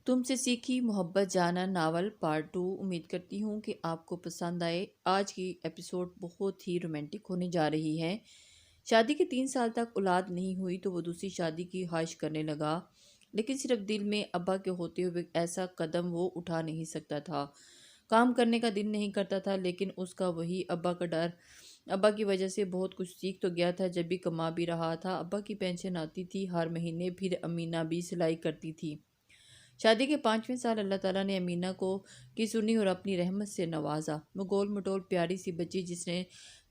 تم سے سیکھی محبت جانا ناول پارٹ 2 امید کرتی ہوں کہ آپ کو پسند آئے۔ آج کی ایپیسوڈ بہت ہی رومانٹک ہونے جا رہی ہے۔ شادی کے 3 سال تک اولاد نہیں ہوئی تو وہ دوسری شادی کی خواہش کرنے لگا، لیکن صرف دل میں ابا کے ہوتے ہوئے ایسا قدم وہ اٹھا نہیں سکتا تھا۔ کام کرنے کا دل نہیں کرتا تھا، لیکن اس کا وہی ابا کا ڈر۔ ابا کی وجہ سے بہت کچھ سیکھ تو گیا تھا، جب بھی کما بھی رہا تھا۔ ابا کی پینشن آتی تھی ہر مہینے، پھر امینہ بھی سلائی کرتی تھی۔ شادی کے 5ویں سال اللہ تعالیٰ نے امینہ کی سنی اور اپنی رحمت سے نوازا۔ وہ گول مٹول پیاری سی بچی جس نے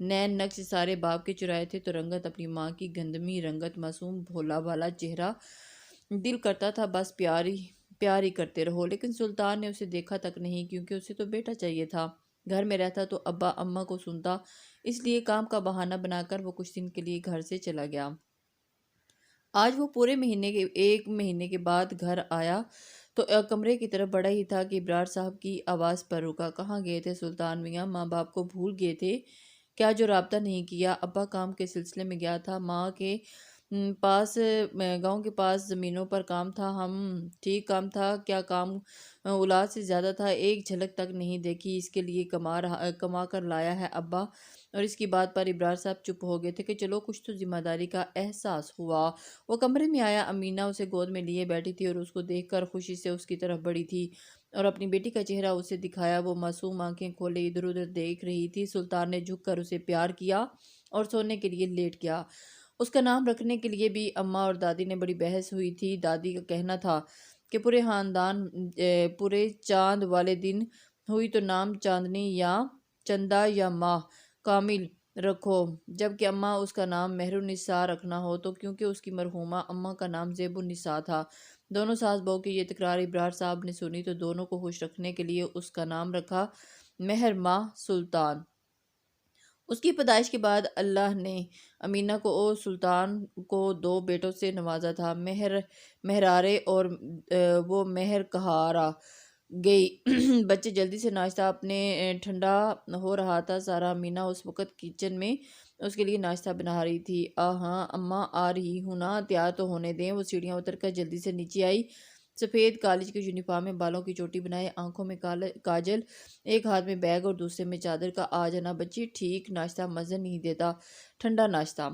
نین نقش سارے باپ کے چرائے تھے، تو رنگت اپنی ماں کی گندمی رنگت، معصوم بھولا بھالا چہرہ، دل کرتا تھا بس پیار ہی کرتے رہو۔ لیکن سلطان نے اسے دیکھا تک نہیں، کیونکہ اسے تو بیٹا چاہیے تھا۔ گھر میں رہتا تو ابا اماں کو سنتا، اس لیے کام کا بہانہ بنا کر وہ کچھ دن کے لیے گھر سے چلا گیا۔ آج وہ پورے ایک مہینے کے بعد گھر آیا تو کمرے کی طرف بڑھا ہی تھا کہ ابرار صاحب کی آواز پر رکا۔ کہاں گئے تھے سلطان میاں؟ ماں باپ کو بھول گئے تھے کیا جو رابطہ نہیں کیا؟ ابا کام کے سلسلے میں گیا تھا، ماں کے پاس گاؤں کے پاس زمینوں پر کام تھا۔ ٹھیک کام تھا کیا؟ کام اولاد سے زیادہ تھا۔ ایک جھلک تک نہیں دیکھی، اس کے لیے کما کر لایا ہے ابا۔ اور اس کی بات پر ابرار صاحب چپ ہو گئے تھے کہ چلو کچھ تو ذمہ داری کا احساس ہوا۔ وہ کمرے میں آیا، امینہ اسے گود میں لیے بیٹھی تھی اور اس کو دیکھ کر خوشی سے اس کی طرف بڑھی تھی اور اپنی بیٹی کا چہرہ اسے دکھایا۔ وہ معصوم آنکھیں کھولے ادھر ادھر دیکھ رہی تھی۔ سلطان نے جھک کر اسے پیار کیا اور سونے کے لیے لیٹ گیا۔ اس کا نام رکھنے کے لیے بھی اماں اور دادی نے بڑی بحث ہوئی تھی۔ دادی کا کہنا تھا کہ پورے خاندان پورے چاند والے دن ہوئی تو نام چاندنی یا چندہ یا ماہ کامل رکھو، جبکہ اماں اس کا نام مہر النساء رکھنا ہو تو، کیونکہ اس کی مرحومہ اماں کا نام زیب النساء تھا۔ دونوں ساس بہو کی یہ تکرار ابرار صاحب نے سنی تو دونوں کو خوش رکھنے کے لیے اس کا نام رکھا مہر ماہ سلطان۔ اس کی پیدائش کے بعد اللہ نے امینہ کو اور سلطان کو 2 بیٹوں سے نوازا تھا، مہرارے اور وہ مہر کہارا گئی۔ بچے جلدی سے ناشتہ اپنے ٹھنڈا ہو رہا تھا۔ سارا امینہ اس وقت کچن میں اس کے لیے ناشتہ بنا رہی تھی۔ ہاں اماں آ رہی ہوں نا، تیار تو ہونے دیں۔ وہ سیڑھیاں اتر کر جلدی سے نیچے آئی۔ سفید کالج کی یونیفارم میں، بالوں کی چوٹی بنائے، آنکھوں میں کاجل، ایک ہاتھ میں بیگ اور دوسرے میں چادر کا۔ آ جانا بچی، ٹھیک ناشتہ مزہ نہیں دیتا، ٹھنڈا ناشتہ۔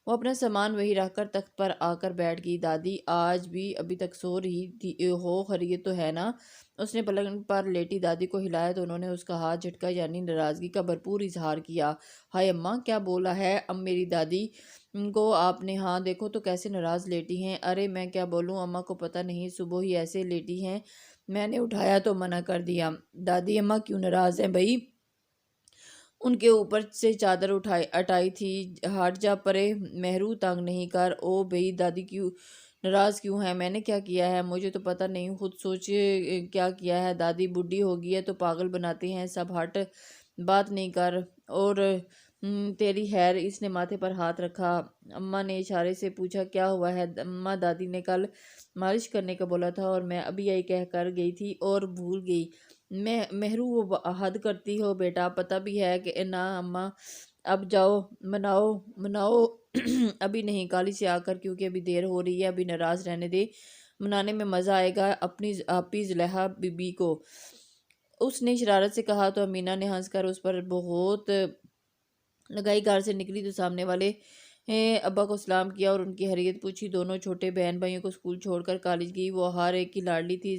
وہ اپنا سامان وہی رکھ کر تخت پر آ کر بیٹھ گئی۔ دادی آج بھی ابھی تک سو رہی ہو، خیریت تو ہے نا؟ اس نے پلنگ پر لیٹی دادی کو ہلایا تو انہوں نے اس کا ہاتھ جھٹکا، یعنی ناراضگی کا بھرپور اظہار کیا۔ ہائے اماں، کیا بولا ہے؟ اب میری دادی کو آپ نے ہاں دیکھو تو کیسے ناراض لیٹی ہیں۔ ارے میں کیا بولوں، اماں کو پتہ نہیں صبح ہی ایسے لیٹی ہیں، میں نے اٹھایا تو منع کر دیا۔ دادی اماں کیوں ناراض ہیں بھئی؟ ان کے اوپر سے چادر اٹھائی تھی، ہٹ جا پرے مہرو، تنگ نہیں کر۔ او بھئی دادی کیوں ناراض کیوں ہیں؟ میں نے کیا کیا ہے؟ مجھے تو پتہ نہیں، خود سوچ کیا کیا ہے۔ دادی بڈھی ہو گئی ہے تو پاگل بناتے ہیں سب، ہٹ بات نہیں کر۔ اور تیری خیر؟ اس نے ماتھے پر ہاتھ رکھا۔ اماں نے اشارے سے پوچھا کیا ہوا ہے؟ اماں دادی نے کل مالش کرنے کا بولا تھا اور میں ابھی یہی کہہ کر گئی تھی اور بھول گئی۔ مہرو وہ حد کرتی ہو بیٹا، پتہ بھی ہے کہ نا اماں۔ اب جاؤ مناؤ ابھی نہیں، کالج سے آ کر، کیونکہ ابھی دیر ہو رہی ہے، ابھی ناراض رہنے دے، منانے میں مزہ آئے گا اپنی آپی زلیخا بی بی کو، اس نے شرارت سے کہا تو امینہ نے ہنس کر اس پر بہت لگائی۔ گھر سے نکلی تو سامنے والے ابا کو سلام کیا اور ان کی خیریت پوچھی۔ دونوں چھوٹے بہن بھائیوں کو اسکول چھوڑ کر کالج گئی۔ وہ ہر ایک کی لاڈلی تھی،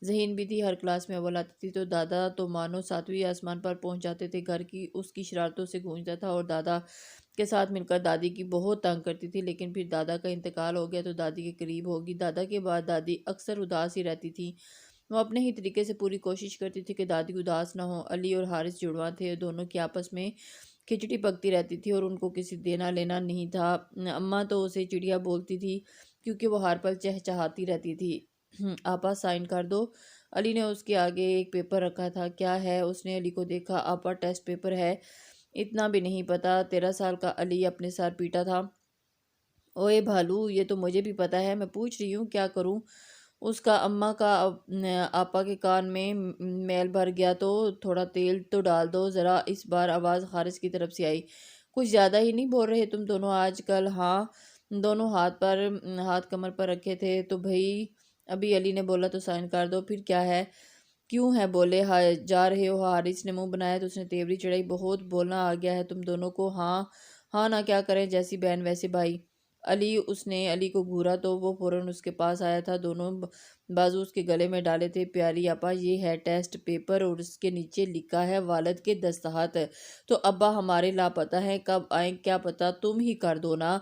ذہین بھی تھی، ہر کلاس میں اول آتی تھی تو دادا تو مانو 7ویں آسمان پر پہنچ جاتے تھے۔ گھر کی اس کی شرارتوں سے گونجتا تھا اور دادا کے ساتھ مل کر دادی کی بہت تنگ کرتی تھی، لیکن پھر دادا کا انتقال ہو گیا تو دادی کے قریب ہوگی۔ دادا کے بعد دادی اکثر اداس ہی رہتی تھی۔ وہ اپنے ہی طریقے سے پوری کوشش کرتی تھی کہ دادی اداس نہ ہو۔ علی اور حارث جڑواں تھے، دونوں کی آپس میں کھچڑی پکتی رہتی تھی اور ان کو کسی دینا لینا نہیں تھا۔ اماں تو اسے چڑیا بولتی تھی کیونکہ وہ ہر پل چہچہاتی رہتی تھی۔ آپا سائن کر دو۔ علی نے اس کے آگے ایک پیپر رکھا تھا۔ کیا ہے؟ اس نے علی کو دیکھا۔ آپا ٹیسٹ پیپر ہے۔ اتنا بھی نہیں پتا؟ 13 سال کا علی اپنے سر پیٹا تھا۔ اوئے بھالو، یہ تو مجھے بھی پتا ہے، میں پوچھ رہی ہوں کیا کروں؟ اس کا اماں کا آپا کے کان میں میل بھر گیا تو تھوڑا تیل تو ڈال دو ذرا۔ اس بار آواز حارث کی طرف سے آئی۔ کچھ زیادہ ہی نہیں بول رہے تم دونوں آج کل؟ ہاں۔ دونوں ہاتھ کمر پر رکھے تھے تو بھئی ابھی علی نے بولا تو سائن کر دو، پھر کیا ہے، کیوں ہے بولے ہاں جا رہے ہو؟ حارث نے منہ بنایا تو اس نے تیوری چڑھائی، بہت بولنا آ گیا ہے تم دونوں کو، ہاں ہاں نہ کیا کریں، جیسی بہن ویسے بھائی۔ اس نے علی کو گھورا تو وہ فوراً اس کے پاس آیا تھا، دونوں بازو اس کے گلے میں ڈالے تھے۔ پیاری آپا یہ ہے ٹیسٹ پیپر اور اس کے نیچے لکھا ہے والد کے دستخط، تو ابا ہمارے لاپتہ ہیں، کب آئیں کیا پتہ، تم ہی کر دو نا۔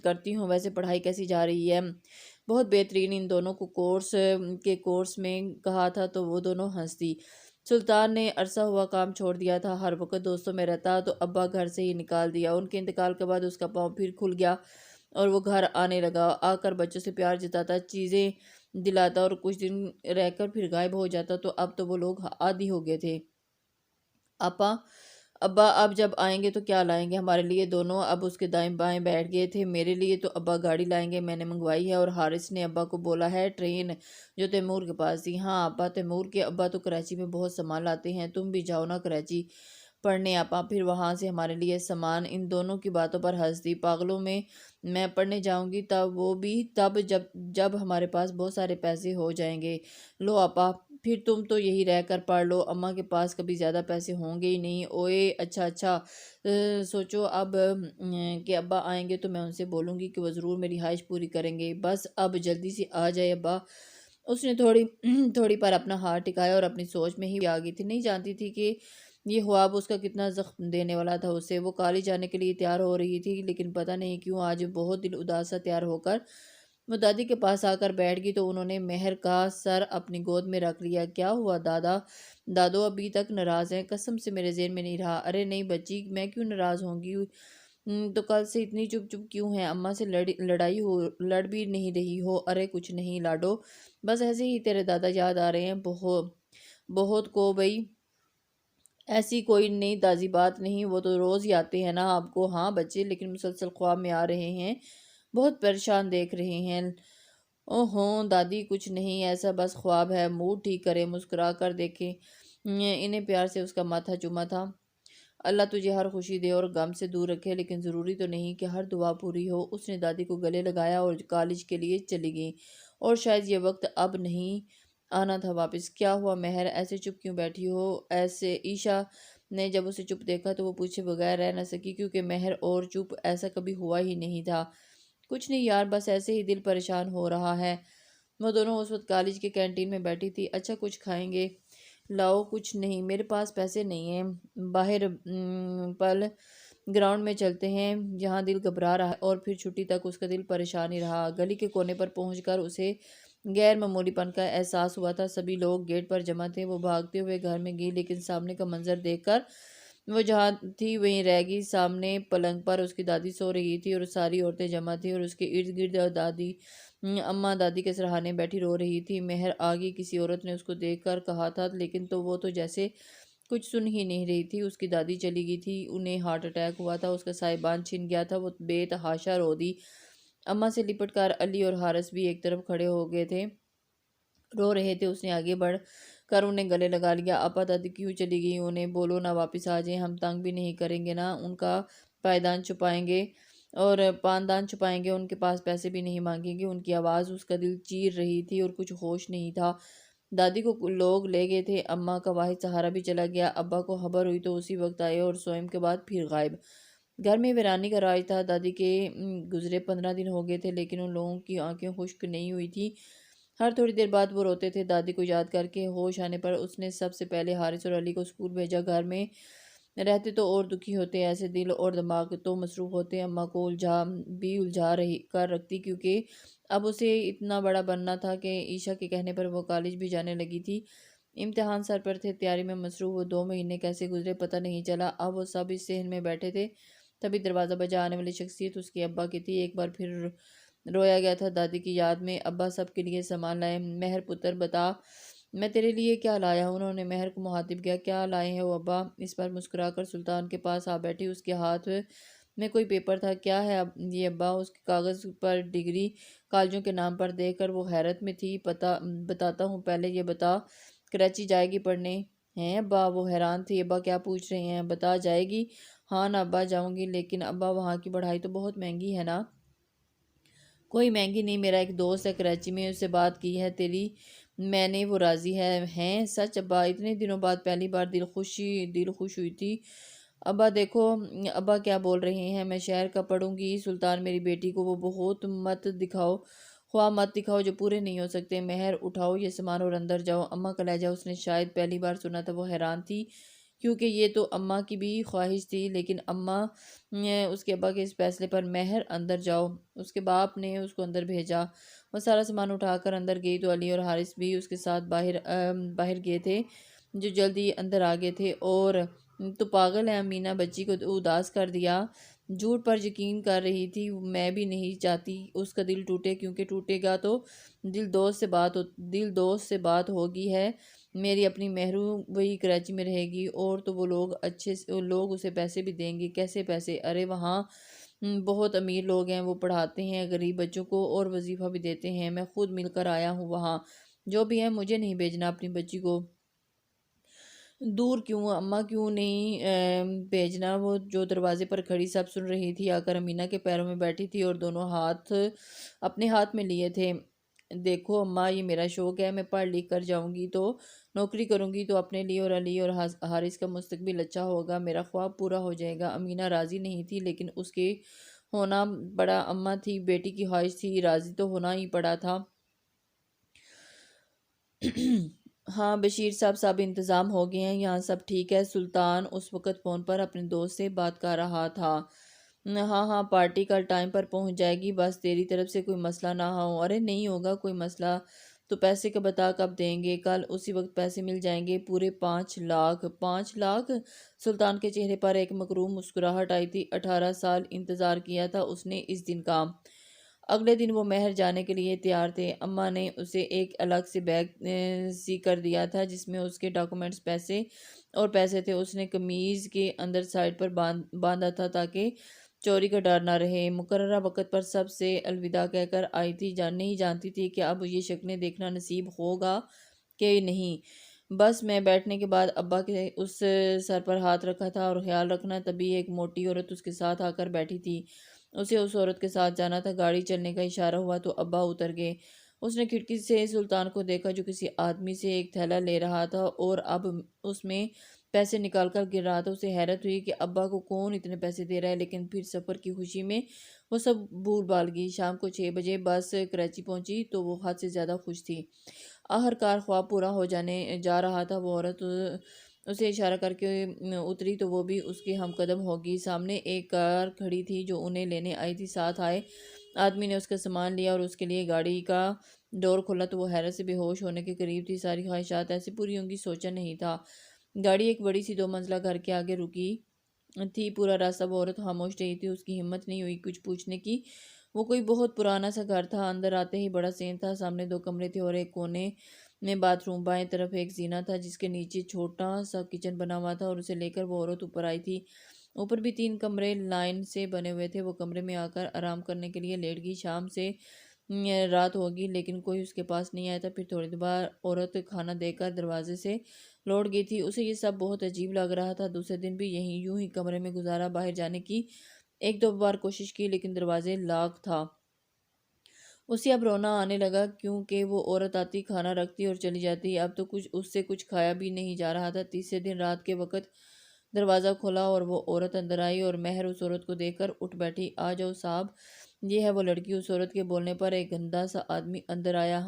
کرتی ہوں، ویسے پڑھائی کیسی جا رہی ہے؟ بہت بہترین، ان دونوں کو کورس میں کہا تھا تو وہ دونوں ہنس دی۔ سلطان نے عرصہ ہوا کام چھوڑ دیا تھا، ہر وقت دوستوں میں رہتا تو ابا گھر سے ہی نکال دیا۔ ان کے انتقال کے بعد اس کا پاؤں پھر کھل گیا اور وہ گھر آنے لگا، آ کر بچوں سے پیار جتاتا، چیزیں دلاتا اور کچھ دن رہ کر پھر غائب ہو جاتا، تو اب تو وہ لوگ عادی ہو گئے تھے۔ ابا اب جب آئیں گے تو کیا لائیں گے ہمارے لیے؟ دونوں اب اس کے دائیں بائیں بیٹھ گئے تھے۔ میرے لیے تو ابا گاڑی لائیں گے، میں نے منگوائی ہے، اور حارث نے ابا کو بولا ہے ٹرین جو تیمور کے پاس تھی۔ ہاں ابا، تیمور کے ابا تو کراچی میں بہت سامان لاتے ہیں، تم بھی جاؤ نا کراچی پڑھنے آپا، پھر وہاں سے ہمارے لیے سامان۔ ان دونوں کی باتوں پر ہنس دی۔ پاگلوں میں پڑھنے جاؤں گی تب، وہ بھی تب جب ہمارے پاس بہت سارے پیسے ہو جائیں گے۔ لو آپا، پھر تم تو یہی رہ کر پڑھ لو، اماں کے پاس کبھی زیادہ پیسے ہوں گے ہی نہیں۔ اوئے اچھا، سوچو اب کہ ابا آئیں گے تو میں ان سے بولوں گی کہ وہ ضرور میری خواہش پوری کریں گے، بس اب جلدی سے آ جائے ابا۔ اس نے تھوڑی پر اپنا ہاتھ ٹکایا اور اپنی سوچ میں ہی آ گئی تھی، نہیں جانتی تھی کہ یہ خواب اس کا کتنا زخم دینے والا تھا اسے۔ وہ کالج جانے کے لیے تیار ہو رہی تھی، لیکن پتہ نہیں کیوں آج بہت دل اداس سا تیار ہو کر وہ دادی کے پاس آ کر بیٹھ گئی، تو انہوں نے مہر کا سر اپنی گود میں رکھ لیا۔ کیا ہوا دادو ابھی تک ناراض ہیں؟ قسم سے میرے ذہن میں نہیں رہا۔ ارے نہیں بچی، میں کیوں ناراض ہوں گی؟ تو کل سے اتنی چپ کیوں ہیں؟ اماں سے لڑ بھی نہیں رہی ہو؟ ارے کچھ نہیں لاڈو، بس ایسے ہی تیرے دادا یاد آ رہے ہیں، بہت کو بھئی، ایسی کوئی نئی تازی بات نہیں، وہ تو روز ہی آتے ہیں نا آپ کو۔ ہاں بچے، لیکن مسلسل خواب میں آ رہے ہیں، بہت پریشان دیکھ رہے ہیں۔ اوہوں دادی کچھ نہیں، ایسا بس خواب ہے، موڈ ٹھیک کرے، مسکرا کر دیکھیں۔ انہیں پیار سے اس کا ماتھا چوما تھا۔ اللہ تجھے ہر خوشی دے اور غم سے دور رکھے، لیکن ضروری تو نہیں کہ ہر دعا پوری ہو۔ اس نے دادی کو گلے لگایا اور کالج کے لیے چلی گئی، اور شاید یہ وقت اب نہیں آنا تھا واپس۔ کیا ہوا مہر، ایسے چپ کیوں بیٹھی ہو؟ ایسے عیشا نے جب اسے چپ دیکھا تو وہ پوچھے بغیر رہ نہ سکی، کیونکہ مہر اور چپ ایسا کبھی ہوا ہی نہیں تھا۔ کچھ نہیں یار، بس ایسے ہی دل پریشان ہو رہا ہے۔ وہ دونوں اس وقت کالج کے کینٹین میں بیٹھی تھی۔ اچھا کچھ کھائیں گے؟ لاؤ، کچھ نہیں، میرے پاس پیسے نہیں ہیں، باہر پل گراؤنڈ میں چلتے ہیں، جہاں دل گھبرا رہا ہے۔ اور پھر چھٹی تک اس کا دل پریشان ہی رہا۔ گلی کے کونے پر پہنچ کر اسے غیر معمولی پن کا احساس ہوا تھا، سبھی لوگ گیٹ پر جمع تھے۔ وہ بھاگتے ہوئے گھر میں گئی، لیکن سامنے کا منظر دیکھ کر وہ جہاں تھی وہیں رہ گئی۔ سامنے پلنگ پر اس کی دادی سو رہی تھی اور ساری عورتیں جمع تھیں، اور اس کے ارد گرد اماں دادی کے سرہانے بیٹھی رو رہی تھی۔ مہر آگئی، کسی عورت نے اس کو دیکھ کر کہا تھا، لیکن وہ تو جیسے کچھ سن ہی نہیں رہی تھی۔ اس کی دادی چلی گئی تھی، انہیں ہارٹ اٹیک ہوا تھا، اس کا سائبان چھن گیا تھا، وہ بے تحاشا رو دی۔ اماں سے لپٹ کر علی اور حارث بھی ایک طرف کھڑے ہو گئے تھے، رو رہے تھے۔ اس نے آگے بڑھ کر انہیں گلے لگا لیا۔ آپا دادی کیوں چلی گئی؟ انہیں بولو نا واپس آ جائیں، ہم تنگ بھی نہیں کریں گے نا، ان کا پائیدان چھپائیں گے اور پاندان چھپائیں گے، ان کے پاس پیسے بھی نہیں مانگیں گے۔ ان کی آواز اس کا دل چیر رہی تھی اور کچھ ہوش نہیں تھا۔ دادی کو لوگ لے گئے تھے، اماں کا واحد سہارا بھی چلا گیا۔ ابا کو خبر ہوئی تو اسی وقت آئے اور سوئم کے بعد پھر غائب۔ گھر میں ویرانی کا راج تھا۔ دادی کے گزرے 15 دن ہو گئے تھے، لیکن ان لوگوں کی آنکھیں خشک نہیں ہوئی تھی۔ ہر تھوڑی دیر بعد وہ روتے تھے۔ دادی کو یاد کر کے ہوش آنے پر اس نے سب سے پہلے حارث اور علی کو اسکول بھیجا۔ گھر میں رہتے تو اور دکھی ہوتے، ایسے دل اور دماغ تو مصروف ہوتے۔ اماں کو الجھا کر رکھتی، کیونکہ اب اسے اتنا بڑا بننا تھا کہ عیشا کے کہنے پر وہ کالج بھی جانے لگی تھی۔ امتحان سر پر تھے، تیاری میں مصروف وہ 2 مہینے کیسے گزرے پتہ نہیں چلا۔ اب وہ سب اس صحن میں بیٹھے تھے، تبھی دروازہ بجا۔ آنے والی شخصیت اس کے ابا کی تھی۔ ایک بار پھر رویا گیا تھا دادی کی یاد میں۔ ابا سب کے لیے سامان لائے۔ مہر پتر بتا میں تیرے لیے کیا لایا ہوں؟ انہوں نے مہر کو مخاطب کیا۔ کیا لائے ہیں وہ ابا؟ اس پر مسکرا کر سلطان کے پاس آ بیٹھی۔ اس کے ہاتھ میں کوئی پیپر تھا۔ کیا ہے یہ ابا؟ اس کے کاغذ پر ڈگری کالجوں کے نام پر دیکھ کر وہ حیرت میں تھی۔ بتاتا ہوں، پہلے یہ بتا کراچی جائے گی پڑھنے؟ ہیں ابا؟ وہ حیران تھی، ابا کیا پوچھ رہے ہیں؟ بتا جائے گی؟ ہاں نا ابا جاؤں گی، لیکن ابا وہاں کی پڑھائی تو بہت مہنگی ہے نا۔ کوئی مہنگی نہیں، میرا ایک دوست ہے کراچی میں، اس سے بات کی ہے تیری، میں نے، وہ راضی ہے۔ ہیں سچ ابا؟ اتنے دنوں بعد پہلی بار دل خوش ہوئی تھی۔ ابا دیکھو، ابا کیا بول رہے ہیں، میں شہر کا پڑھوں گی سلطان میری بیٹی کو، وہ بہت مت دکھاؤ، خواہ مت دکھاؤ جو پورے نہیں ہو سکتے، مہر اٹھاؤ یہ سامان اور اندر جاؤ۔ اماں کا لہجہ اس نے شاید پہلی بار سنا تھا، وہ حیران تھی کیونکہ یہ تو اماں کی بھی خواہش تھی، لیکن اماں نے اس کے ابا کے اس فیصلے پر، مہر اندر جاؤ، اس کے باپ نے اس کو اندر بھیجا۔ وہ سارا سامان اٹھا کر اندر گئی تو علی اور حارث بھی اس کے ساتھ باہر گئے تھے، جو جلدی اندر آ گئے تھے۔ اور تو پاگل ہے امینہ، بچی کو اداس کر دیا، جھوٹ پر یقین کر رہی تھی، میں بھی نہیں چاہتی اس کا دل ٹوٹے، کیونکہ ٹوٹے گا تو دل دوست سے بات ہوگی ہے، میری اپنی مہرو وہی کراچی میں رہے گی، اور تو وہ لوگ لوگ اسے پیسے بھی دیں گے۔ کیسے پیسے؟ ارے وہاں بہت امیر لوگ ہیں، وہ پڑھاتے ہیں غریب بچوں کو اور وظیفہ بھی دیتے ہیں، میں خود مل کر آیا ہوں وہاں، جو بھی ہے مجھے نہیں بھیجنا اپنی بچی کو دور۔ کیوں اماں، کیوں نہیں بھیجنا؟ وہ جو دروازے پر کھڑی سب سن رہی تھی، آ کر امینہ کے پیروں میں بیٹھی تھی اور دونوں ہاتھ اپنے ہاتھ میں لیے تھے۔ دیکھو اماں، یہ میرا شوق ہے، میں پڑھ لکھ کر جاؤں گی تو نوکری کروں گی تو اپنے لیے اور علی اور حارث کا مستقبل اچھا ہوگا، میرا خواب پورا ہو جائے گا۔ امینہ راضی نہیں تھی، لیکن اس کے ہونا بڑا، اماں تھی، بیٹی کی خواہش تھی، راضی تو ہونا ہی پڑا تھا۔ ہاں بشیر صاحب، سب انتظام ہو گئے ہیں، یہاں سب ٹھیک ہے؟ سلطان اس وقت فون پر اپنے دوست سے بات کر رہا تھا۔ ہاں ہاں، پارٹی کل ٹائم پر پہنچ جائے گی، بس تیری طرف سے کوئی مسئلہ نہ ہو۔ ارے نہیں ہوگا کوئی مسئلہ، تو پیسے کا بتا کب دیں گے؟ کل اسی وقت پیسے مل جائیں گے، پورے 5 لاکھ۔ 5 لاکھ؟ سلطان کے چہرے پر ایک مکروہ مسکراہٹ آئی تھی، 18 سال انتظار کیا تھا اس نے اس دن کا۔ اگلے دن وہ مہر جانے کے لیے تیار تھے، اماں نے اسے ایک الگ سے بیگ سی کر دیا تھا جس میں اس کے ڈاکومنٹس، پیسے تھے، اس نے قمیض کے اندر سائڈ پر باندھا تھا تاکہ چوری کا ڈر نہ رہے۔ مقررہ وقت پر سب سے الوداع کہہ کر آئی تھی، نہیں جانتی تھی کہ اب یہ شکلیں دیکھنا نصیب ہوگا کہ نہیں۔ بس میں بیٹھنے کے بعد ابا کے اس سر پر ہاتھ رکھا تھا، اور خیال رکھنا تبھی ایک موٹی عورت اس کے ساتھ آ کر بیٹھی تھی، اسے اس عورت کے ساتھ جانا تھا۔ گاڑی چلنے کا اشارہ ہوا تو ابا اتر گئے۔ اس نے کھڑکی سے سلطان کو دیکھا جو کسی آدمی سے ایک تھیلا لے رہا تھا اور اب اس میں پیسے نکال کر گر رہا تھا۔ اسے حیرت ہوئی کہ ابا کو کون اتنے پیسے دے رہا ہے، لیکن پھر سفر کی خوشی میں وہ سب بھول بھال گئی۔ شام کو 6 بجے بس کراچی پہنچی تو وہ حد سے زیادہ خوش تھی، آخرکار خواب پورا ہو جانے جا رہا تھا۔ وہ عورت اسے اشارہ کر کے اتری تو وہ بھی اس کے ہم قدم ہوگی۔ سامنے ایک کار کھڑی تھی جو انہیں لینے آئی تھی، ساتھ آئے آدمی نے اس کا سامان لیا اور اس کے لیے گاڑی کا ڈور کھولا تو وہ حیرت سے بے ہوش ہونے کے قریب تھی۔ ساری خواہشات ایسے پوری ہوں گی سوچا نہیں تھا۔ گاڑی ایک بڑی سی 2 منزلہ گھر کے آگے رکی تھی، پورا راستہ وہ عورت خاموش رہی تھی، اس کی ہمت نہیں ہوئی کچھ پوچھنے کی۔ وہ کوئی بہت پرانا سا گھر تھا، اندر آتے ہی بڑا سین تھا، سامنے 2 کمرے تھے اور ایک کونے میں باتھ روم، بائیں طرف ایک زینہ تھا جس کے نیچے چھوٹا سا کچن بنا ہوا تھا، اور اسے لے کر وہ عورت اوپر آئی تھی۔ اوپر بھی 3 کمرے لائن سے بنے ہوئے تھے، وہ کمرے میں آ کر آرام کرنے کے لیے لیٹ گئی۔ شام سے رات ہوگی لیکن کوئی اس کے پاس نہیں آیا تھا۔ پھر تھوڑی دیر بعد عورت کھانا دے کر دروازے سے لوٹ گئی تھی، اسے یہ سب بہت عجیب لگ رہا تھا۔ دوسرے دن بھی یوں ہی کمرے میں گزارا، باہر جانے کی 1 2 بار کوشش کی لیکن دروازے لاک تھا۔ اسے اب رونا آنے لگا کیونکہ وہ عورت آتی، کھانا رکھتی اور چلی جاتی، اب تو اس سے کچھ کھایا بھی نہیں جا رہا تھا۔ تیسرے دن رات کے وقت دروازہ کھولا اور وہ عورت اندر آئی اور مہر اس عورت کو دیکھ کر اٹھ بیٹھی۔ آ جاؤ صاحب، یہ ہے وہ لڑکی۔ اس عورت کے بولنے پر ایک گندا سا آدمی اندر آیا۔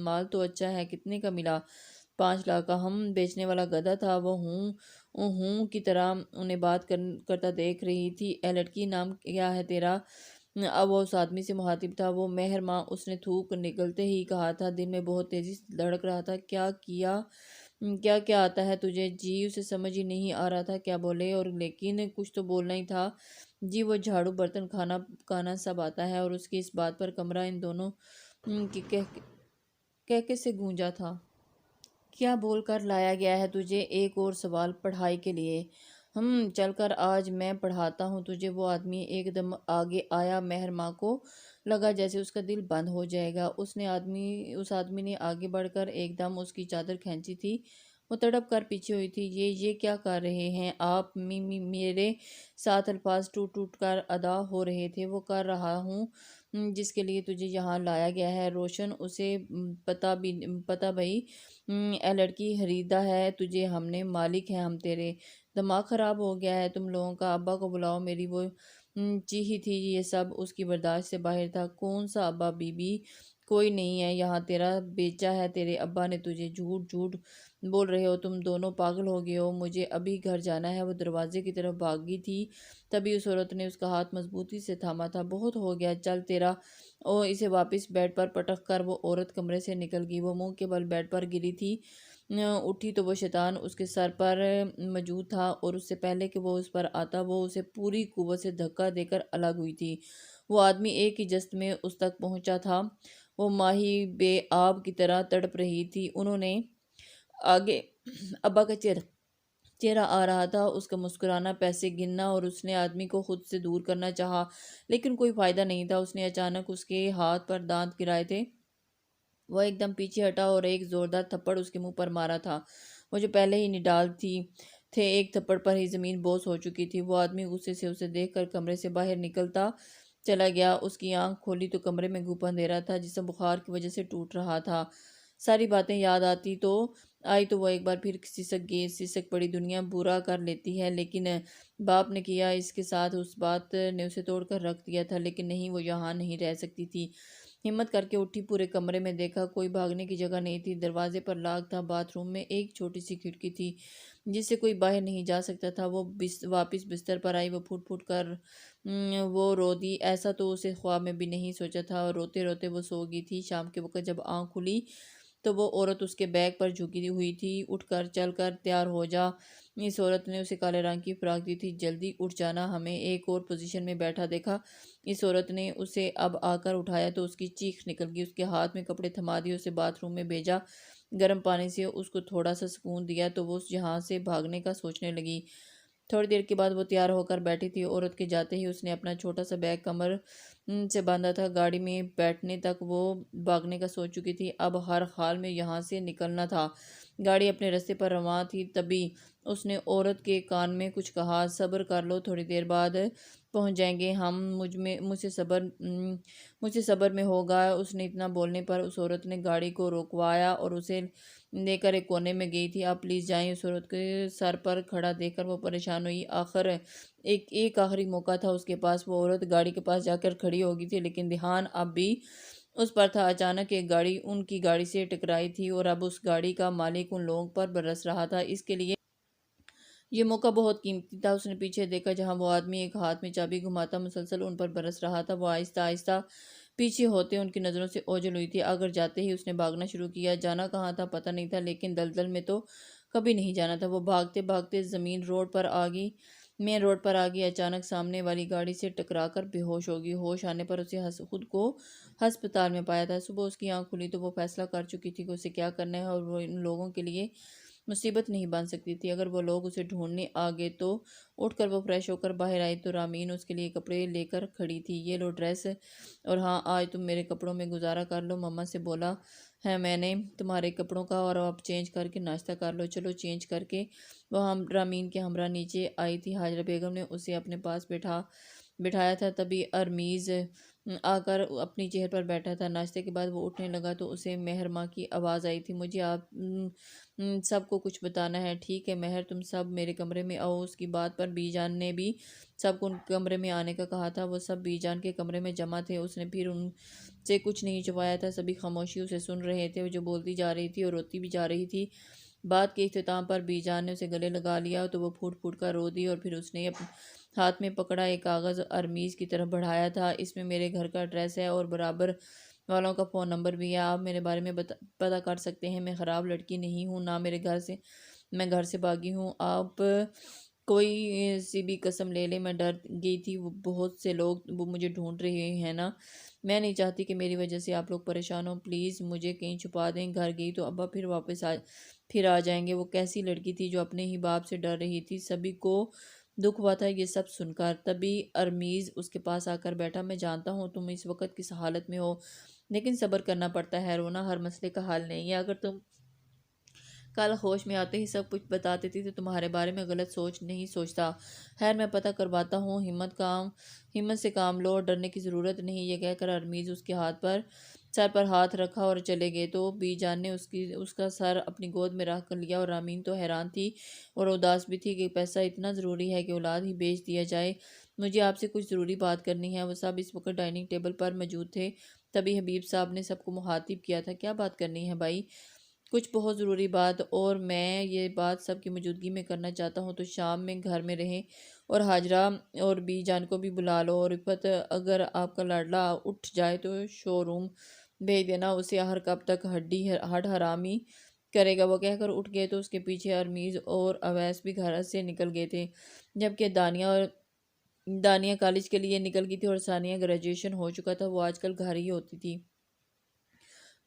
مال تو اچھا ہے، کتنے کا ملا؟ 5 لاکھ کا۔ بیچنے والا گدھا تھا وہ ہوں کی طرح انہیں بات کرتا دیکھ رہی تھی۔ اے لڑکی، نام کیا ہے تیرا؟ اب وہ اس آدمی سے مخاطب تھا۔ وہ مہر ماں، اس نے تھوک نکلتے ہی کہا تھا، دل میں بہت تیزی سے دھڑک رہا تھا۔ کیا آتا ہے تجھے؟ جی، اسے سمجھ ہی نہیں آ رہا تھا کیا بولے، اور لیکن کچھ تو بولنا ہی تھا۔ جی، وہ جھاڑو برتن کھانا پکانا سب آتا ہے، اور اس کی اس بات پر کمرہ ان دونوں کی کہکے سے گونجا تھا۔ کیا بول کر لایا گیا ہے تجھے؟ ایک اور سوال پڑھائی کے لیے؟ چل کر آج میں پڑھاتا ہوں تجھے۔ وہ آدمی ایک دم آگے آیا، مہر ماں کو لگا جیسے اس کا دل بند ہو جائے گا۔ اس آدمی نے آگے بڑھ کر ایک دم اس کی چادر کھینچی تھی، وہ تڑپ کر پیچھے ہوئی تھی۔ یہ کیا کر رہے ہیں آپ؟ میرے ساتھ الفاظ ٹوٹ ٹوٹ کر ادا ہو رہے تھے۔ وہ کر رہا ہوں جس کے لیے تجھے یہاں لایا گیا ہے۔ روشن اسے پتہ بھائی، اے لڑکی حریدہ ہے تجھے، ہم نے مالک ہیں ہم تیرے۔ دماغ خراب ہو گیا ہے تم لوگوں کا، ابا کو بلاؤ۔ میری وہ چیخی تھی، یہ سب اس کی برداشت سے باہر تھا۔ کون سا ابا بی بی؟ کوئی نہیں ہے یہاں، تیرا بیچا ہے تیرے ابا نے تجھے۔ جھوٹ جھوٹ بول رہے ہو تم دونوں، پاگل ہو گئے ہو، مجھے ابھی گھر جانا ہے۔ وہ دروازے کی طرف بھاگی تھی، تبھی اس عورت نے اس کا ہاتھ مضبوطی سے تھاما تھا۔ بہت ہو گیا، چل تیرا۔ اسے واپس بیڈ پر پٹک کر وہ عورت کمرے سے نکل گئی۔ وہ منہ کے بل بیڈ پر گری تھی، اٹھی تو وہ شیطان اس کے سر پر موجود تھا، اور اس سے پہلے کہ وہ اس پر آتا وہ اسے پوری قوت سے دھکا دے کر الگ ہوئی تھی۔ وہ آدمی ایک ہی جست میں اس تک پہنچا تھا، وہ ماہی بے آب کی طرح تڑپ رہی تھی۔ انہوں نے آگے ابا کا چہرہ آ رہا تھا، اس کا مسکرانا، پیسے گننا، اور اس نے آدمی کو خود سے دور کرنا چاہا، لیکن کوئی فائدہ نہیں تھا۔ اس نے اچانک اس کے ہاتھ پر دانت گرائے تھے، وہ ایک دم پیچھے ہٹا اور ایک زوردار تھپڑ اس کے منہ پر مارا تھا، وہ جو پہلے ہی نڈال تھے۔ ایک تھپڑ پر ہی زمین بوس ہو چکی تھی۔ وہ آدمی غصے سے اسے دیکھ کر کمرے سے باہر نکلتا چلا گیا۔ اس کی آنکھ کھولی تو کمرے میں گھوپ اندھیرا تھا، جسم بخار کی وجہ سے ٹوٹ رہا تھا۔ ساری باتیں یاد آئی تو وہ ایک بار پھر سسک پڑی۔ دنیا برا کر لیتی ہے، لیکن باپ نے کیا اس کے ساتھ، اس بات نے اسے توڑ کر رکھ دیا تھا، لیکن نہیں، وہ یہاں نہیں رہ سکتی تھی۔ ہمت کر کے اٹھی، پورے کمرے میں دیکھا، کوئی بھاگنے کی جگہ نہیں تھی۔ دروازے پر لاک تھا، باتھ روم میں ایک چھوٹی سی کھڑکی تھی جس سے کوئی باہر نہیں جا سکتا تھا۔ وہ واپس بستر پر آئی، وہ پھٹ پھٹ کر وہ رو دی، ایسا تو اسے خواب میں بھی نہیں سوچا تھا، اور روتے روتے وہ سو گئی تھی۔ شام کے وقت جب آنکھ کھلی تو وہ عورت اس کے بیگ پر جھکی ہوئی تھی۔ اٹھ کر، چل کر، تیار ہو جا۔ اس عورت نے اسے کالے رنگ کی فراق دی تھی۔ جلدی اٹھ جانا، ہمیں ایک اور پوزیشن میں بیٹھا دیکھا۔ اس عورت نے اسے اب آ کر اٹھایا تو اس کی چیخ نکل گئی، اس کے ہاتھ میں کپڑے تھما دیے، اسے باتھ روم میں بھیجا، گرم پانی سے اس کو تھوڑا سا سکون دیا تو وہ جہاں سے بھاگنے کا سوچنے لگی۔ تھوڑی دیر کے بعد وہ تیار ہو کر بیٹھی تھی۔ عورت کے جاتے ہی اس نے اپنا چھوٹا سا بیگ کمر سے باندھا تھا۔ گاڑی میں بیٹھنے تک وہ بھاگنے کا سوچ چکی تھی، اب ہر حال میں یہاں سے نکلنا تھا۔ گاڑی اپنے رستے پر رواں تھی، تبھی اس نے عورت کے کان میں کچھ کہا، صبر کر لو، تھوڑی دیر بعد پہنچ جائیں گے ہم، مجھ سے صبر میں ہوگا۔ اس نے اتنا بولنے پر اس عورت نے گاڑی کو روکوایا اور اسے لے کر ایک کونے میں گئی تھی۔ آپ پلیز جائیں۔ اس عورت کے سر پر کھڑا دیکھ کر وہ پریشان ہوئی۔ ایک آخری موقع تھا اس کے پاس۔ وہ عورت گاڑی کے پاس جا کر کھڑی ہو گئی تھی، لیکن دھیان اب بھی اس پر تھا۔ اچانک ایک گاڑی ان کی گاڑی سے ٹکرائی تھی، اور اب اس گاڑی کا مالک ان لوگوں پر برس رہا تھا۔ اس کے لیے یہ موقع بہت قیمتی تھا۔ اس نے پیچھے دیکھا، جہاں وہ آدمی ایک ہاتھ میں چابی گھماتا مسلسل ان پر برس رہا تھا۔ وہ آہستہ آہستہ پیچھے ہوتے ان کی نظروں سے اوجھل ہوئی تھی۔ اگر جاتے ہی اس نے بھاگنا شروع کیا، جانا کہاں تھا پتہ نہیں تھا، لیکن دلدل میں تو کبھی نہیں جانا تھا۔ وہ بھاگتے بھاگتے مین روڈ پر آ گئی، اچانک سامنے والی گاڑی سے ٹکرا کر بے ہوش ہو گئی۔ ہوش آنے پر اسے خود کو ہسپتال میں پایا تھا۔ صبح اس کی آنکھ کھلی تو وہ فیصلہ کر چکی تھی کہ اسے کیا کرنا ہے، اور وہ ان لوگوں کے لیے مصیبت نہیں بن سکتی تھی۔ اگر وہ لوگ اسے ڈھونڈنے آ گئے تو اٹھ کر وہ فریش ہو کر باہر آئی تو رامین اس کے لیے کپڑے لے کر کھڑی تھی۔ یہ لو ڈریس، اور ہاں، آج تم میرے کپڑوں میں گزارا کر لو، مما سے بولا ہے میں نے تمہارے کپڑوں کا، اور اب چینج کر کے ناشتہ کر لو۔ چلو چینج کر کے۔ وہ رامین کے ہمراہ نیچے آئی تھی۔ حاجرہ بیگم نے اسے اپنے پاس بٹھایا تھا، تبھی ارمیز آ کر اپنی چیئر پر بیٹھا تھا۔ ناشتے کے بعد وہ اٹھنے لگا تو اسے مہر ماں کی آواز آئی تھی، مجھے آپ سب کو کچھ بتانا ہے۔ ٹھیک ہے مہر، تم سب میرے کمرے میں آؤ۔ اس کی بات پر بی جان نے بھی سب کو کمرے میں آنے کا کہا تھا۔ وہ سب بی جان کے کمرے میں جمع تھے۔ اس نے پھر ان سے کچھ نہیں چھپایا تھا، سبھی خاموشی اسے سن رہے تھے، جو بولتی جا رہی تھی اور روتی بھی جا رہی تھی۔ بات کے اختتام پر بی جان نے اسے گلے لگا لیا تو وہ پھوٹ پھوٹ کر رو دی، اور پھر اس نے ہاتھ میں پکڑا ایک کاغذ ارمیز کی طرف بڑھایا تھا۔ اس میں میرے گھر کا ایڈریس ہے اور برابر والوں کا فون نمبر بھی ہے، آپ میرے بارے میں پتہ کر سکتے ہیں۔ میں خراب لڑکی نہیں ہوں، نہ میں گھر سے بھاگی ہوں۔ آپ کوئی سی بھی قسم لے لیں، میں ڈر گئی تھی، بہت سے لوگ وہ مجھے ڈھونڈ رہے ہیں نا، میں نہیں چاہتی کہ میری وجہ سے آپ لوگ پریشان ہوں، پلیز مجھے کہیں چھپا دیں۔ گھر گئی تو ابا پھر آ جائیں گے۔ وہ کیسی لڑکی تھی جو اپنے ہی باپ سے ڈر رہی تھی، سبھی کو دکھ ہوا تھا یہ سب سن کر۔ تبھی ارمیز اس کے پاس آ کر بیٹھا، میں جانتا ہوں تم اس وقت کس حالت میں ہو، لیکن صبر کرنا پڑتا ہے، رونا ہر مسئلے کا حل نہیں ہے۔ اگر تم کل ہوش میں آتے ہی سب کچھ بتا دیتی تھی، تمہارے بارے میں غلط سوچ نہیں سوچتا۔ خیر میں پتہ کرواتا ہوں، ہمت سے کام لو، ڈرنے کی ضرورت نہیں۔ یہ کہہ کر ارمیز اس کے سر پر ہاتھ رکھا اور چلے گئے تو بی جان نے اس کا سر اپنی گود میں رکھ کر لیا، اور رامین تو حیران تھی اور اداس بھی تھی کہ پیسہ اتنا ضروری ہے کہ اولاد ہی بیچ دیا جائے۔ مجھے آپ سے کچھ ضروری بات کرنی ہے۔ وہ سب اس وقت ڈائننگ ٹیبل پر موجود تھے۔ تبھی حبیب صاحب نے سب کو مخاطب کیا تھا، کیا بات کرنی ہے بھائی؟ کچھ بہت ضروری بات، اور میں یہ بات سب کی موجودگی میں کرنا چاہتا ہوں، تو شام میں گھر میں رہیں اور ہاجرہ اور بی جان کو بھی بلا لو، اور رفت اگر آپ کا لاڈلا اٹھ جائے تو شو روم بھیج دینا، اسے ہر کب تک ہڈ حرامی کرے گا۔ وہ کہہ کر اٹھ گئے تو اس کے پیچھے ارمیز اور اویس بھی گھر سے نکل گئے تھے، جبکہ دانیہ کالج کے لیے نکل گئی تھی اور ثانیہ گریجویشن ہو چکا تھا، وہ آج کل گھر ہی ہوتی تھی۔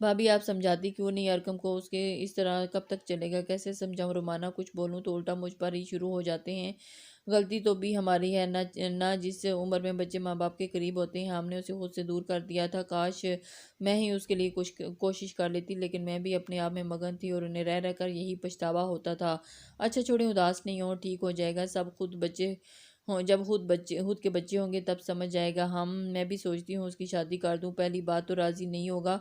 بھابھی آپ سمجھاتی کیوں نہیں ارکم کو؟ اس طرح کب تک چلے گا؟ کیسے سمجھاؤں رومانہ؟ کچھ بولوں تو الٹا مجھ پر ہی شروع ہو جاتے ہیں۔ غلطی تو بھی ہماری ہے نہ جس عمر میں بچے ماں باپ کے قریب ہوتے ہیں ہم نے اسے خود سے دور کر دیا تھا۔ کاش میں ہی اس کے لیے کچھ کوشش کر لیتی، لیکن میں بھی اپنے آپ میں مگن تھی اور انہیں رہ کر یہی پچھتاوا ہوتا تھا۔ اچھا چھوڑیں، اداس نہیں ہو، ٹھیک ہو جائے گا سب۔ جب خود کے بچے ہوں گے تب سمجھ جائے گا۔ میں بھی سوچتی ہوں اس کی شادی کر دوں۔ پہلی بات تو راضی نہیں ہوگا،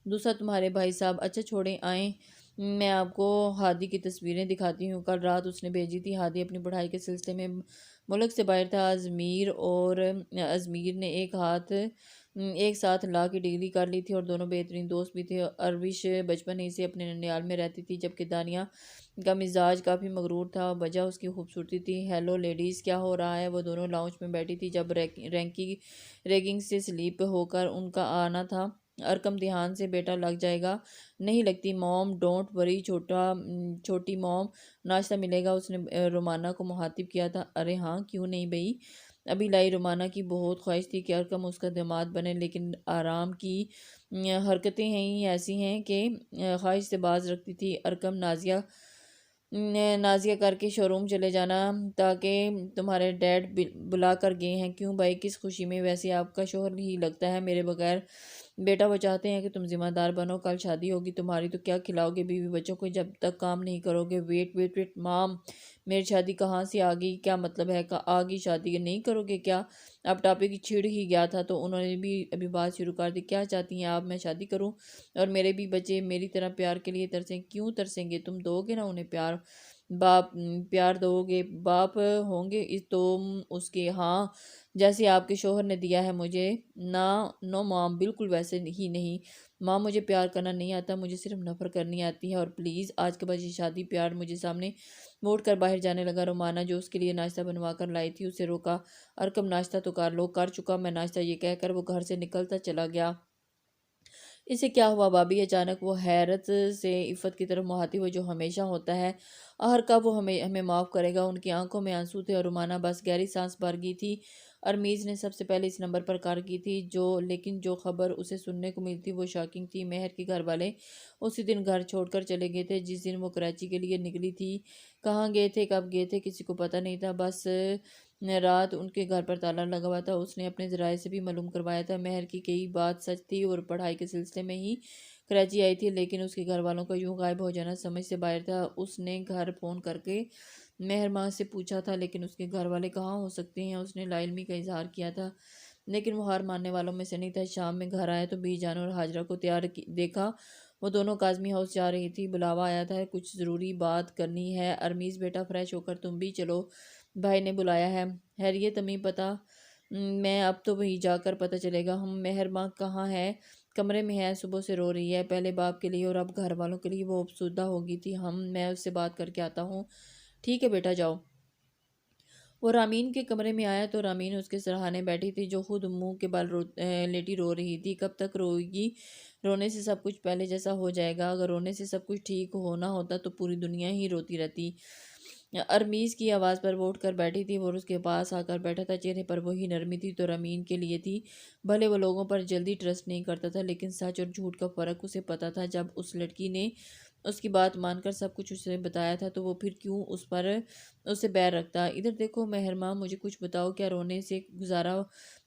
دوسرا تمہارے بھائی صاحب۔ اچھا چھوڑیں، آئیں میں آپ کو ہادی کی تصویریں دکھاتی ہوں، کل رات اس نے بھیجی تھی۔ ہادی اپنی پڑھائی کے سلسلے میں ملک سے باہر تھا۔ ازمیر نے ایک ساتھ لا کی ڈگری کر لی تھی اور دونوں بہترین دوست بھی تھے۔ اروش بچپن ہی سے اپنے ننیال میں رہتی تھی، جبکہ دانیہ کا مزاج کافی مغرور تھا، وجہ اس کی خوبصورتی تھی۔ ہیلو لیڈیز، کیا ہو رہا ہے؟ وہ دونوں لاؤنج میں بیٹھی تھی جب ریگنگ سے سلیپ ہو کر ان کا آنا تھا۔ ارکم دھیان سے، بیٹا لگ جائے گا۔ نہیں لگتی موم، ڈونٹ وری چھوٹی موم، ناشتہ ملے گا، اس نے رومانہ کو مخاطب کیا تھا۔ ارے ہاں کیوں نہیں بھئی، ابھی لائی۔ رومانہ کی بہت خواہش تھی کہ ارکم اس کا داماد بنے، لیکن آرام کی حرکتیں ہی ایسی ہیں کہ خواہش سے باز رکھتی تھی۔ ارکم نازیہ کر کے شو روم چلے جانا، تاکہ تمہارے ڈیڈ بلا کر گئے ہیں۔ کیوں بھائی، کس خوشی میں؟ ویسے آپ کا شوہر ہی لگتا ہے میرے بغیر۔ بیٹا وہ چاہتے ہیں کہ تم ذمہ دار بنو، کل شادی ہوگی تمہاری تو کیا کھلاؤ گے بیوی بچوں کو جب تک کام نہیں کرو گے؟ ویٹ مام، میری شادی کہاں سے آ گئی؟ کیا مطلب ہے آ گئی شادی نہیں کرو گے کیا؟ اب ٹاپک چھڑ ہی گیا تھا تو انہوں نے بھی ابھی بات شروع کر دی۔ کیا چاہتی ہیں آپ میں شادی کروں اور میرے بھی بچے میری طرح پیار کے لیے ترسیں؟ کیوں ترسیں گے؟ تم دو گے نا انہیں پیار دو گے، باپ ہوں گے تم اس کے، ہاں جیسے آپ کے شوہر نے دیا ہے مجھے۔ نو مام، بالکل ویسے ہی نہیں ماں، مجھے پیار کرنا نہیں آتا، مجھے صرف نفرت کرنی آتی ہے۔ اور پلیز آج کے بعد یہ شادی پیار مجھے سامنے موڑ کر باہر جانے لگا۔ رومانہ جو اس کے لیے ناشتہ بنوا کر لائی تھی اسے روکا۔ ارکم ناشتہ تو کر لو۔ کر چکا میں ناشتہ، یہ کہہ کر وہ گھر سے نکلتا چلا گیا۔ اسے کیا ہوا بھابھی؟ اچانک وہ حیرت سے عفت کی طرف مخاطب ہوئی، جو ہمیشہ ہوتا ہے آخر کب وہ ہمیں معاف کرے گا؟ ان کی آنکھوں میں آنسو تھے اور رومانہ بس گہری سانس بھر گئی تھی۔ ارمیز نے سب سے پہلے اس نمبر پر کال کی تھی، لیکن جو خبر اسے سننے کو ملی تھی وہ شاکنگ تھی۔ مہر کے گھر والے اسی دن گھر چھوڑ کر چلے گئے تھے جس دن وہ کراچی کے لیے نکلی تھی۔ کہاں گئے تھے، کب گئے تھے، کسی کو پتہ نہیں تھا، بس رات ان کے گھر پر تالا لگا ہوا تھا۔ اس نے اپنے ذرائع سے بھی معلوم کروایا تھا مہر کی کئی بات سچ تھی اور پڑھائی کے سلسلے میں ہی کراچی آئی تھی، لیکن اس کے گھر والوں کا یوں غائب ہو جانا سمجھ سے باہر تھا۔ اس نے گھر فون کر کے مہر ماں سے پوچھا تھا، لیکن اس کے گھر والے کہاں ہو سکتے ہیں؟ اس نے لا علمی کا اظہار کیا تھا، لیکن وہ ہار ماننے والوں میں سے نہیں تھا۔ شام میں گھر آیا تو بی جان اور ہاجرہ کو تیار دیکھا، وہ دونوں کاظمی ہاؤس جا رہی تھی۔ بلاوا آیا تھا، کچھ ضروری بات کرنی ہے۔ ارمیز بیٹا فریش ہو کر تم بھی چلو، بھائی نے بلایا ہے۔ خیریت امی؟ پتہ میں اب تو وہی جا کر پتہ چلے گا۔ مہر ماں کہاں ہے؟ کمرے میں ہے، صبح سے رو رہی ہے، پہلے باپ کے لیے اور اب گھر والوں کے لیے وہ افسردہ ہو گئی تھی۔ میں اس سے بات کر کے آتا ہوں۔ ٹھیک ہے بیٹا، جاؤ۔ وہ رامین کے کمرے میں آیا تو رامین اس کے سرہانے بیٹھی تھی، جو خود منہ کے بل لیٹی رو رہی تھی۔ کب تک روئے گی؟ رونے سے سب کچھ پہلے جیسا ہو جائے گا۔ اگر رونے سے سب کچھ ٹھیک ہونا ہوتا تو پوری دنیا ہی روتی رہتی۔ ارمیز کی آواز پر وہ اٹھ کر بیٹھی تھی، وہ اس کے پاس آ کر بیٹھا تھا، چہرے پر وہی نرمی تھی تو رامین کے لیے تھی۔ بھلے وہ لوگوں پر جلدی ٹرسٹ نہیں کرتا تھا، لیکن سچ اور جھوٹ کا فرق اسے پتہ تھا۔ جب اس لڑکی نے اس کی بات مان کر سب کچھ اسے بتایا تھا تو وہ پھر کیوں اسے بیر رکھتا؟ ادھر دیکھو مہرماں، مجھے کچھ بتاؤ، کیا رونے سے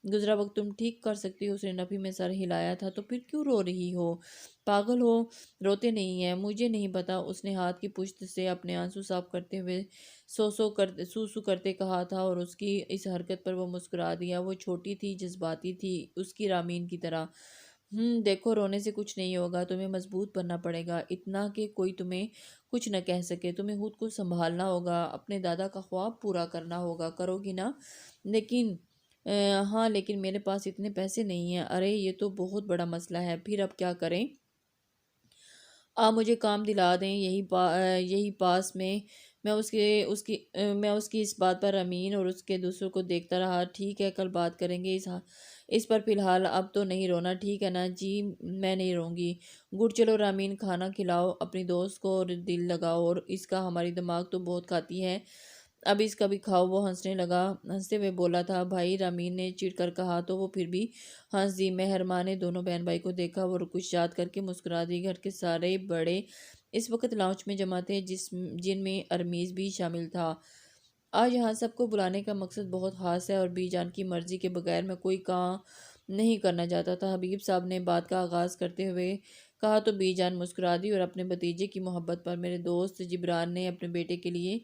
گزرا وقت تم ٹھیک کر سکتی ہو؟ اس نے نفی میں سر ہلایا تھا۔ تو پھر کیوں رو رہی ہو؟ پاگل ہو؟ روتے نہیں ہیں؟ مجھے نہیں پتا، اس نے ہاتھ کی پشت سے اپنے آنسو صاف کرتے ہوئے سو سو کرتے کہا تھا، اور اس کی اس حرکت پر وہ مسکرا دیا۔ وہ چھوٹی تھی، جذباتی تھی، اس کی رامین کی طرح۔ دیکھو، رونے سے کچھ نہیں ہوگا، تمہیں مضبوط بننا پڑے گا، اتنا کہ کوئی تمہیں کچھ نہ کہہ سکے۔ تمہیں خود کو سنبھالنا ہوگا، اپنے دادا کا خواب پورا کرنا ہوگا، کرو گی نا؟ لیکن ہاں، لیکن میرے پاس اتنے پیسے نہیں ہیں۔ ارے یہ تو بہت بڑا مسئلہ ہے، پھر اب کیا کریں؟ آپ مجھے کام دلا دیں، یہی پاس میں اس کی اس بات پر امین اور اس کے دوسروں کو دیکھتا رہا۔ ٹھیک ہے، کل بات کریں گے اس پر، فی الحال اب تو نہیں رونا، ٹھیک ہے نا؟ جی میں نہیں روں گی۔ گڈ، چلو رامین، کھانا کھلاؤ اپنی دوست کو اور دل لگاؤ، اور اس کا ہماری دماغ تو بہت کھاتی ہے، اب اس کا بھی کھاؤ۔ وہ ہنسنے لگا، ہنستے ہوئے بولا تھا بھائی، رامین نے چڑ کر کہا، تو وہ پھر بھی ہنس دی۔ مہرماں نے دونوں بہن بھائی کو دیکھا، وہ کچھ یاد کر کے مسکرا دی۔ گھر کے سارے بڑے اس وقت لاؤنج میں جمع تھے، جن میں ارمیز بھی شامل تھا۔ آج یہاں سب کو بلانے کا مقصد بہت خاص ہے، اور بی جان کی مرضی کے بغیر میں کوئی کام نہیں کرنا چاہتا تھا۔ حبیب صاحب نے بات کا آغاز کرتے ہوئے کہا تو بی جان مسکرا دی، اور اپنے بھتیجے کی محبت پر میرے دوست جبران نے اپنے بیٹے کے لیے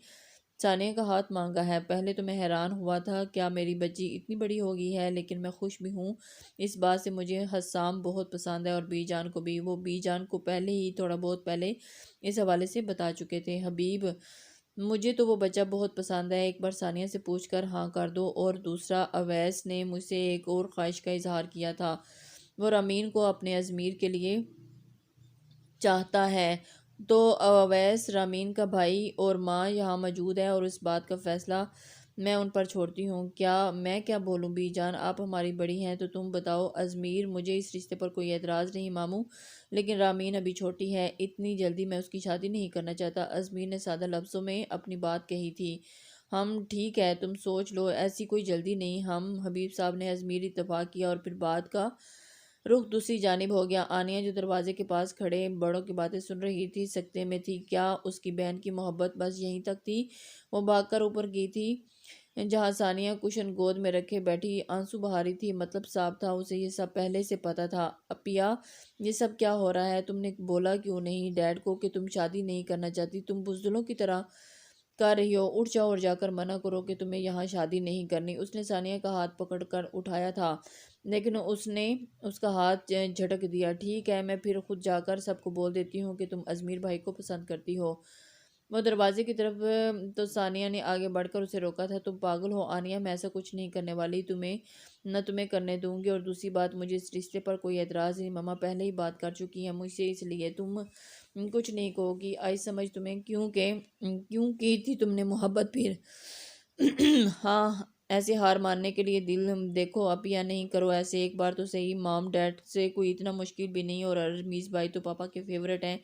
ثانیہ کا ہاتھ مانگا ہے۔ پہلے تو میں حیران ہوا تھا، کیا میری بچی اتنی بڑی ہو گئی ہے، لیکن میں خوش بھی ہوں اس بات سے، مجھے حسام بہت پسند ہے، اور بی جان کو بھی۔ وہ بی جان کو پہلے ہی تھوڑا بہت پہلے اس حوالے سے بتا چکے تھے۔ حبیب، مجھے تو وہ بچہ بہت پسند ہے، ایک بار ثانیہ سے پوچھ کر ہاں کر دو۔ اور دوسرا، اویس نے مجھ سے ایک اور خواہش کا اظہار کیا تھا، وہ رامین کو اپنے ازمیر کے لیے چاہتا ہے۔ تو اویس، رامین کا بھائی اور ماں یہاں موجود ہے، اور اس بات کا فیصلہ میں ان پر چھوڑتی ہوں۔ میں کیا بولوں بی جان، آپ ہماری بڑی ہیں تو تم بتاؤ۔ ازمیر، مجھے اس رشتے پر کوئی اعتراض نہیں ماموں، لیکن رامین ابھی چھوٹی ہے، اتنی جلدی میں اس کی شادی نہیں کرنا چاہتا۔ ازمیر نے سادہ لفظوں میں اپنی بات کہی تھی۔ ٹھیک ہے، تم سوچ لو، ایسی کوئی جلدی نہیں۔ حبیب صاحب نے ازمیر اتفاق کیا، اور پھر بات کا رخ دوسری جانب ہو گیا۔ آنیہ، جو دروازے کے پاس کھڑے بڑوں کی باتیں سن رہی تھی، سکتے میں تھی۔ کیا اس کی بہن کی محبت بس یہیں تک تھی؟ وہ بھاگ کر اوپر گئی تھی، جہاں ثانیہ کشن گود میں رکھے بیٹھی آنسو بہا رہی تھی۔ مطلب صاف تھا، اسے یہ سب پہلے سے پتا تھا۔ اپیا، یہ سب کیا ہو رہا ہے؟ تم نے بولا کیوں نہیں ڈیڈ کو کہ تم شادی نہیں کرنا چاہتی؟ تم بزدلوں کی طرح کر رہی ہو، اٹھ جاؤ اور جا کر منع کرو کہ تمہیں یہاں شادی نہیں کرنی۔ اس نے ثانیہ کا ہاتھ پکڑ کر اٹھایا تھا، لیکن اس نے اس کا ہاتھ جھٹک دیا۔ ٹھیک ہے، میں پھر خود جا کر سب کو بول دیتی ہوں کہ تم ازمیر بھائی کو پسند کرتی ہو۔ وہ دروازے کی طرف، تو ثانیہ نے آگے بڑھ کر اسے روکا تھا۔ تم پاگل ہو آنیہ، میں ایسا کچھ نہیں کرنے والی، نہ تمہیں کرنے دوں گی۔ اور دوسری بات، مجھے اس رشتے پر کوئی اعتراض نہیں، ماما پہلے ہی بات کر چکی ہیں مجھ سے، اس لیے تم کچھ نہیں کہو گی۔ آئی سمجھ تمہیں کیوں کی تھی تم نے محبت پھر؟ ہاں، ایسے ہار ماننے کے لیے دل دیکھو اپیا، نہیں کرو ایسے، ایک بار تو صحیح۔ مام ڈیڈ سے کوئی اتنا مشکل بھی نہیں، اور ارمیز بھائی تو پاپا کے فیورٹ ہیں،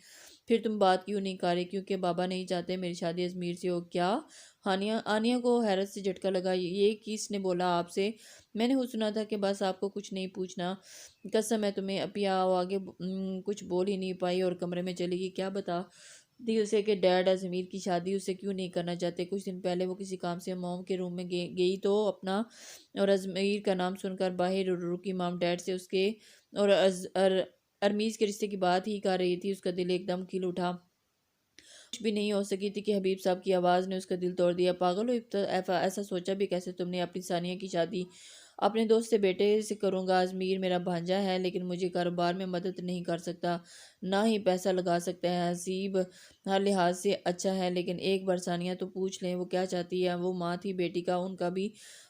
پھر تم بات کیوں نہیں کر رہی؟ کیونکہ بابا نہیں چاہتے میری شادی ازمیر سے ہو۔ کیا؟ آنیہ کو حیرت سے جھٹکا لگا۔ یہ کس نے بولا آپ سے؟ میں نے سنا تھا کہ بس آپ کو کچھ نہیں پوچھنا۔ قسم ہے تمہیں اپیا، آگے کچھ بول ہی نہیں پائی اور کمرے میں چلی گئی۔ کیا بتا دی اسے کہ ڈیڈ ازمیر کی شادی اسے کیوں نہیں کرنا چاہتے؟ کچھ دن پہلے وہ کسی کام سے موم کے روم میں گئی تو اپنا اور ازمیر کا نام سن کر باہر رکی۔ مام ڈیڈ سے اس کے اور ارمیز کے رشتے کی بات ہی کر رہی تھی، اس کا دل ایک دم کھل اٹھا۔ کچھ بھی نہیں ہو سکی تھی کہ حبیب صاحب کی آواز نے اس کا دل توڑ دیا۔ پاگل ہو، ایسا سوچا بھی کیسے تم نے؟ اپنی ثانیہ کی شادی اپنے دوست سے بیٹے سے کروں گا۔ ازمیر میرا بھانجا ہے، لیکن مجھے کاروبار میں مدد نہیں کر سکتا، نہ ہی پیسہ لگا سکتا ہے۔ حسیب ہر لحاظ سے اچھا ہے، لیکن ایک بار ثانیہ تو پوچھ لیں وہ کیا چاہتی ہے۔ وہ ماں تھی بیٹی کا، ان کا بھی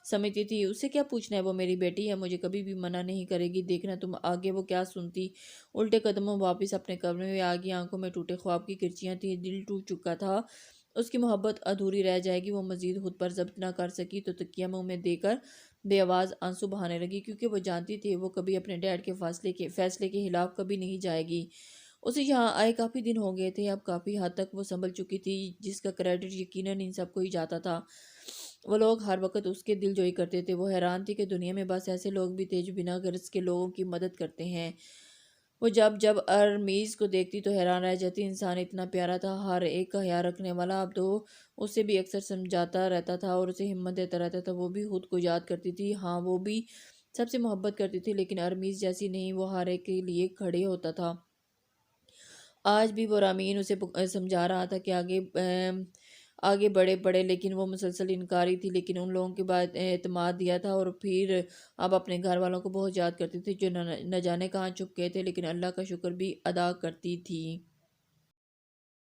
سمجھتی تھی، اسے کیا پوچھنا ہے، وہ میری بیٹی ہے، مجھے کبھی بھی منع نہیں کرے گی۔ دیکھنا تم آگے وہ کیا سنتی۔ الٹے قدموں واپس اپنے کمرے میں آ گئی، آنکھوں میں ٹوٹے خواب کی کرچیاں تھیں، دل ٹوٹ چکا تھا، اس کی محبت ادھوری رہ جائے گی۔ وہ مزید خود پر ضبط نہ کر سکی تو تکیہ منہ میں دے کر بے آواز آنسو بہانے لگی، کیونکہ وہ جانتی تھی وہ کبھی اپنے ڈیڈ کے فیصلے کے خلاف کبھی نہیں جائے گی۔ اسے یہاں آئے کافی دن ہو گئے تھے، اب کافی حد تک وہ سنبھل چکی تھی، جس کا کریڈٹ یقیناً ان سب کو ہی جاتا تھا۔ وہ لوگ ہر وقت اس کے دل جوئی کرتے تھے۔ وہ حیران تھی کہ دنیا میں بس ایسے لوگ بھی تھے جو بنا غرض کے لوگوں کی مدد کرتے ہیں۔ وہ جب جب ارمیز کو دیکھتی تو حیران رہ جاتی، انسان اتنا پیارا تھا، ہر ایک کا خیال رکھنے والا، اب تو اسے بھی اکثر سمجھاتا رہتا تھا اور اسے ہمت دیتا رہتا تھا۔ وہ بھی خود کو یاد کرتی تھی، ہاں وہ بھی سب سے محبت کرتی تھی، لیکن ارمیز جیسی نہیں، وہ ہر ایک کے لیے کھڑے ہوتا تھا۔ آج بھی وہ رامین اسے سمجھا رہا تھا کہ آگے بڑھے بڑھے، لیکن وہ مسلسل انکاری تھی، لیکن ان لوگوں کے بعد اعتماد دیا تھا، اور پھر اب اپنے گھر والوں کو بہت یاد کرتی تھی جو نہ جانے کہاں چھپ گئے تھے، لیکن اللہ کا شکر بھی ادا کرتی تھی۔